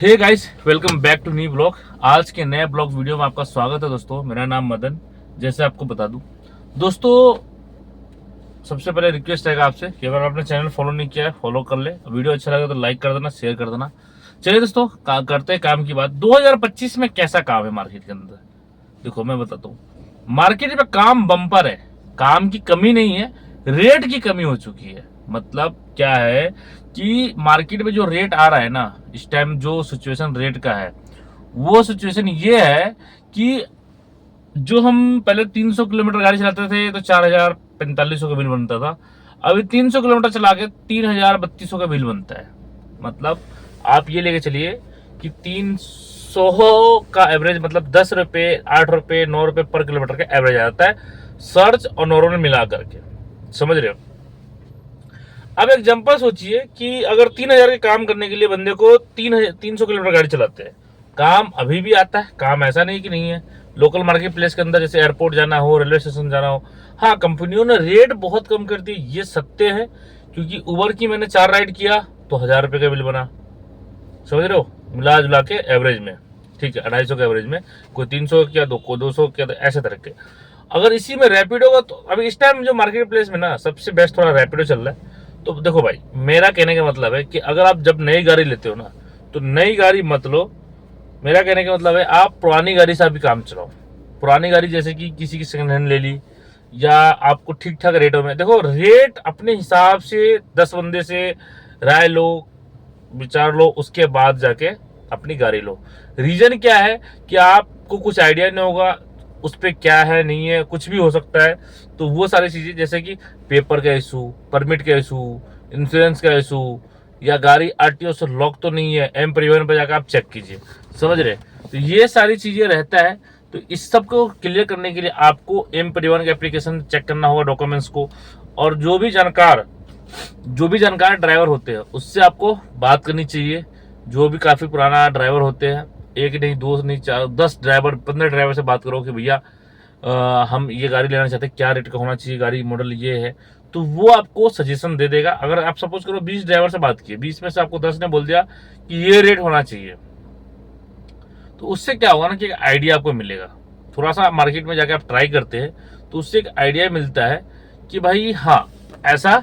Hey guys, welcome back to new blog. आज के नए ब्लॉग वीडियो में आपका स्वागत है दोस्तों। मेरा नाम मदन। जैसे आपको बता दूं दोस्तों, सबसे पहले रिक्वेस्ट रहेगा आपसे कि अगर आपने चैनल फॉलो नहीं किया है फॉलो कर ले। वीडियो अच्छा लगे तो लाइक कर देना, शेयर कर देना। चलिए दोस्तों, करते हैं काम की बात। 2025 में कैसा काम है मार्केट के अंदर, देखो मैं बताता हूँ। मार्केट में काम बम्पर है, काम की कमी नहीं है, रेट की कमी हो चुकी है। मतलब क्या है कि मार्केट में जो रेट आ रहा है ना, इस टाइम जो सिचुएशन रेट का है, वो सिचुएशन ये है कि जो हम पहले 300 किलोमीटर गाड़ी चलाते थे तो 4000 4500 का बिल बनता था। अभी 300 किलोमीटर चला के 3000 3200 का बिल बनता है। मतलब आप ये लेके चलिए कि 300 का एवरेज, मतलब 10 रुपये 8 रुपये 9 रुपये पर किलोमीटर का एवरेज आ जाता है, सर्च और नॉर्मल मिला करके। समझ रहे हो? अब एग्जांपल सोचिए कि अगर 3000 के काम करने के लिए बंदे को 300 किलोमीटर गाड़ी चलाते हैं, काम अभी भी आता है। काम ऐसा नहीं कि नहीं है। लोकल मार्केट प्लेस के अंदर, जैसे एयरपोर्ट जाना हो, रेलवे स्टेशन जाना हो, हाँ कंपनियों ने रेट बहुत कम कर दी, ये सत्य है। क्योंकि उबर की मैंने 4 राइड किया तो 1000 रुपये का बिल बना। समझ रहे हो? मिला जुला के एवरेज में, ठीक है, 250 के एवरेज में। कोई 300 किया, कोई 200 किया, तो ऐसे तरह के। अगर इसी में रैपिडो का, तो अभी इस टाइम जो मार्केट प्लेस में ना सबसे बेस्ट थोड़ा रैपिडो चल रहा है। तो देखो भाई, मेरा कहने का मतलब है कि अगर आप जब नई गाड़ी लेते हो ना, तो नई गाड़ी मत लो। मेरा कहने का मतलब है आप पुरानी गाड़ी से भी काम चलाओ। पुरानी गाड़ी जैसे कि किसी की सेकंड हैंड ले ली, या आपको ठीक ठाक रेटों में, देखो रेट अपने हिसाब से 10 बंदे से राय लो, विचार लो, उसके बाद जाके अपनी गाड़ी लो। रीजन क्या है कि आपको कुछ आइडिया नहीं होगा उस पर क्या है नहीं है, कुछ भी हो सकता है। तो वो सारी चीजें जैसे कि पेपर का इशू, परमिट का इशू, इंश्योरेंस का इशू, या गाड़ी आरटीओ से लॉक तो नहीं है, एम परिवहन पर जाकर आप चेक कीजिए। समझ रहे? तो ये सारी चीजें रहता है। तो इस सब को क्लियर करने के लिए आपको एम परिवहन का एप्लीकेशन चेक करना होगा, डॉक्यूमेंट्स को। और जो भी जानकार ड्राइवर होते हैं उससे आपको बात करनी चाहिए। जो भी काफी पुराना ड्राइवर होते हैं, एक नहीं, दो नहीं, 4 10 ड्राइवर 15 ड्राइवर से बात करो कि भैया हम ये गाड़ी लेना चाहते हैं, क्या रेट का होना चाहिए, गाड़ी मॉडल ये है। तो वो आपको सजेशन दे देगा। अगर आप सपोज करो 20 ड्राइवर से बात किए, 20 में से आपको 10 ने बोल दिया कि ये रेट होना चाहिए, तो उससे क्या होगा ना कि एक आइडिया आपको मिलेगा। थोड़ा सा मार्केट में जाके आप ट्राई करते हैं तो उससे एक आइडिया मिलता है कि भाई हाँ, ऐसा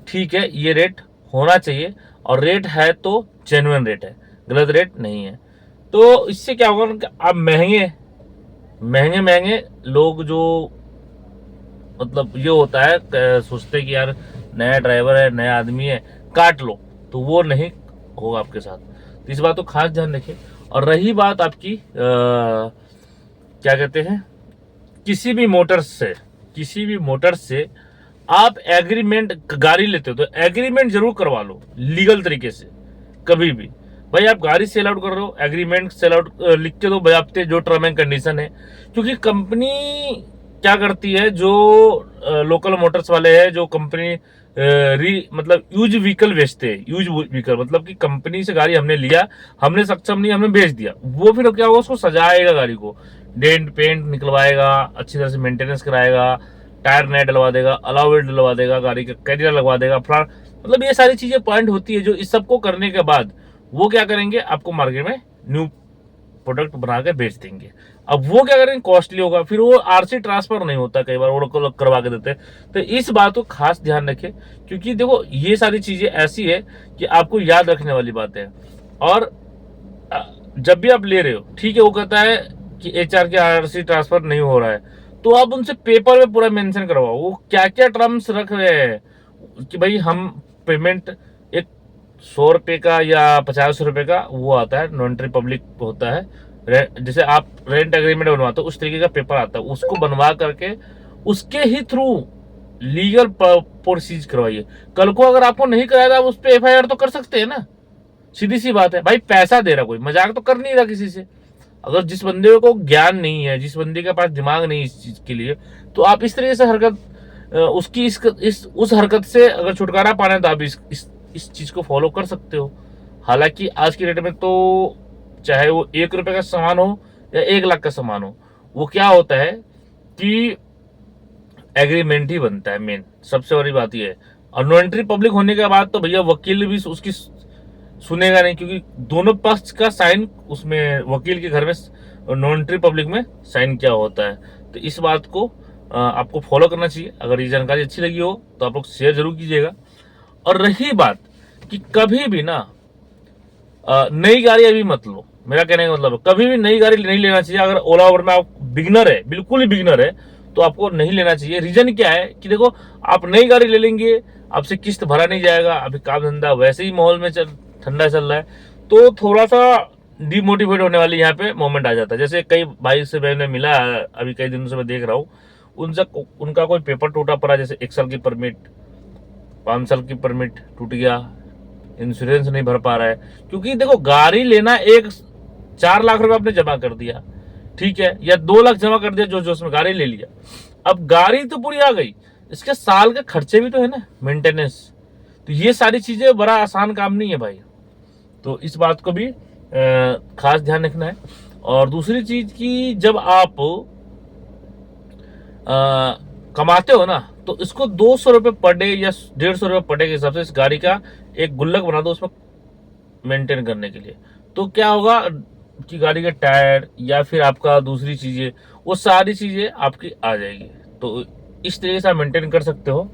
ठीक है, ये रेट होना चाहिए। और रेट है तो जेन्युइन रेट है, गलत रेट नहीं है। तो इससे क्या होगा ना कि आप महंगे महंगे महंगे लोग जो, मतलब ये होता है, सोचते हैं कि यार नया ड्राइवर है, नया आदमी है, काट लो, तो वो नहीं होगा आपके साथ। तो इस बात को खास ध्यान रखें। और रही बात आपकी क्या कहते हैं, किसी भी मोटर्स से आप एग्रीमेंट गाड़ी लेते हो तो एग्रीमेंट जरूर करवा लो लीगल तरीके से। कभी भी भाई आप गाड़ी सेल आउट कर रहे हो, एग्रीमेंट सेल आउट लिख के दो बजाते, जो टर्म एंड कंडीशन है। क्योंकि कंपनी क्या करती है, जो लोकल मोटर्स वाले हैं, जो कंपनी मतलब यूज व्हीकल बेचते हैं। यूज व्हीकल मतलब कि कंपनी से गाड़ी हमने लिया, हमने सक्षम नहीं, हमने बेच दिया। वो फिर क्या होगा, उसको सजाएगा, गाड़ी को डेंट पेंट निकलवाएगा, अच्छी तरह से मेंटेनेंस कराएगा, टायर नया डलवा देगा, अलाउ व्हील डलवा देगा, गाड़ी का कैरियर लगवा देगा, मतलब ये सारी चीजें पॉइंट होती है। जो इस सबको करने के बाद वो क्या करेंगे, आपको मार्केट में न्यू प्रोडक्ट बना के बेच देंगे। अब वो क्या करेंगे, कॉस्टली होगा, फिर वो आरसी ट्रांसफर नहीं होता, कई बार वो लोग करवा के देते हैं। तो इस बात को खास ध्यान रखें, क्योंकि देखो ये सारी चीजें ऐसी है कि आपको याद रखने वाली बात है। और जब भी आप ले रहे हो, ठीक है, वो कहता है कि एचआर के आरसी ट्रांसफर नहीं हो रहा है, तो आप उनसे पेपर में पूरा मेंशन करवाओ वो क्या क्या टर्म्स रख रहे हैं। कि भाई हम पेमेंट एक 100 रुपये का या 50 रुपये का वो आता है, नॉन पब्लिक होता है, जैसे आप रेंट एग्रीमेंट बनवाते हो उस तरीके का पेपर आता है, उसको बनवा करके उसके ही थ्रू लीगल प्रोसीज करवाइए। कल को अगर आपको नहीं कराया, आप उस पर एफआईआर तो कर सकते हैं ना। सीधी सी बात है भाई, पैसा दे रहा, कोई मजाक तो कर नहीं रहा किसी से। अगर जिस बंदे को ज्ञान नहीं है, जिस बंदे के पास दिमाग नहीं इस चीज के लिए, तो आप इस तरीके से हरकत उसकी उस हरकत से अगर छुटकारा पाना है तो आप इस चीज को फॉलो कर सकते हो। हालांकि आज की डेट में तो चाहे वो 1 रुपए का सामान हो या 1 लाख का सामान हो, वो क्या होता है कि एग्रीमेंट ही बनता है। मेन सबसे बड़ी बात यह है। और नॉटरी पब्लिक होने के बाद तो भैया वकील भी उसकी सुनेगा नहीं, क्योंकि दोनों पक्ष का साइन उसमें वकील के घर में नोटरी पब्लिक में साइन किया होता है। तो इस बात को आपको फॉलो करना चाहिए। अगर ये जानकारी अच्छी लगी हो तो आप लोग शेयर जरूर कीजिएगा। और रही बात कि कभी भी ना नई गाड़ी अभी मत लो, मेरा कहने का मतलब कभी भी नई गाड़ी नहीं लेना चाहिए। अगर ओला उबर में आप बिगनर है, बिल्कुल ही बिगनर है, तो आपको नहीं लेना चाहिए। रीजन क्या है कि देखो, आप नई गाड़ी ले लेंगे, आपसे किस्त भरा नहीं जाएगा, अभी काम धंधा वैसे ही माहौल में ठंडा चल रहा है, तो थोड़ा सा डिमोटिवेट होने वाली यहाँ पे मोमेंट आ जाता है। जैसे कई भाई से मैंने मिला, अभी कई दिनों से मैं देख रहा हूँ, उनका कोई पेपर टूटा पड़ा, जैसे 1 साल की परमिट, 5 साल की परमिट टूट गया, इंश्योरेंस नहीं भर पा रहा है। क्योंकि देखो, गाड़ी लेना, 4 लाख रुपए आपने जमा कर दिया, ठीक है, या 2 लाख जमा कर दिया, जो उसमें गाड़ी ले लिया, अब गाड़ी तो पूरी आ गई, इसके साल के खर्चे भी तो है ना, मेंटेनेंस। तो ये सारी चीजें बड़ा आसान काम नहीं है भाई। तो इस बात को भी खास ध्यान रखना है। और दूसरी चीज की, जब आप कमाते हो ना, तो इसको 200 रुपये पर डे या 150 रुपये पर डे के हिसाब से इस गाड़ी का एक गुल्लक बना दो उसमें मेंटेन करने के लिए। तो क्या होगा कि गाड़ी के टायर या फिर आपका दूसरी चीजें, वो सारी चीजें आपकी आ जाएगी। तो इस तरीके से आप मेंटेन कर सकते हो।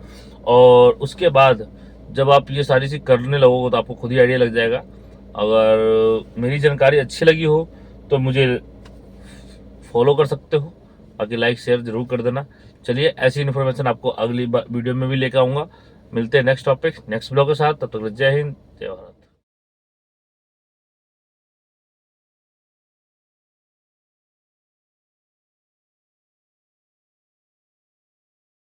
और उसके बाद जब आप ये सारी चीज करने लगोगे तो आपको खुद ही आइडिया लग जाएगा। अगर मेरी जानकारी अच्छी लगी हो तो मुझे फॉलो कर सकते हो, बाकी लाइक शेयर जरूर कर देना। चलिए, ऐसी इन्फॉर्मेशन आपको अगली वीडियो में भी लेकर आऊंगा। मिलते हैं नेक्स्ट टॉपिक, नेक्स्ट ब्लॉग के साथ। तब तक जय हिंद, जय भारत।